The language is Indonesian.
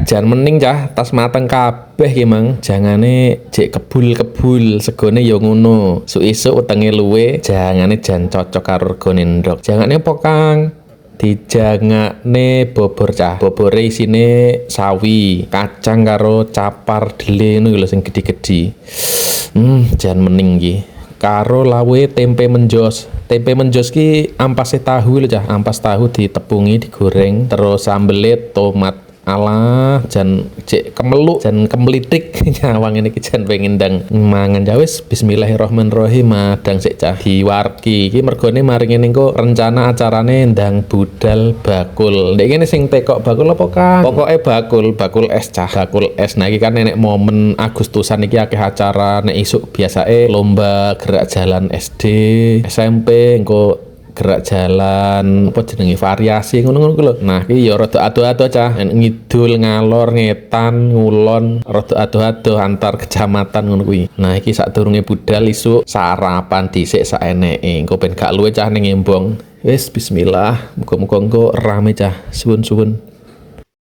jan mending cah tas mateng kabeh ki mang. Jangane jek kebul-kebul segone ya ngono. Esuk wetenge luwe jangane jan cocok karo regane ndok. Jangane apa Kang? Dijangakne bobor cah. Bobore isine sawi, kacang karo capar dele ngono lho sing gedhi-gedhi. Jan mening iki. Karo lawe tempe menjos. Tempe menjos ki ampase tahu lho cah. Ampas tahu ditepungi, digoreng, terus sambele tomat. Alah jan cek kemeluk jan kemelitik nyawang ini jan pengen ndang mangan ya wis bismillahirrahmanirrahim madang sik cah diwarki iki mergone mari ngene engko rencana acarane ndang budal bakul ndek kene sing tekok bakul apa Kang pokoke bakul es cah bakul es nah iki kan nenek momen Agustusan iki akeh acara nek isuk biasane lomba gerak jalan SD SMP engko gerak jalan apa jenenge variasi ngono-ngono lho. Nah, iki ya rada ado-ado cah, ngidul ngalor ngetan ngulon rada ado-ado antar kecamatan ngono kuwi. Nah, iki sadurunge budal isuk sarapan dhisik sak eneke. Engko ben gak luwe cah ning embong. Wis bismillah, muga-muga engko rame cah. Suwun-suwun.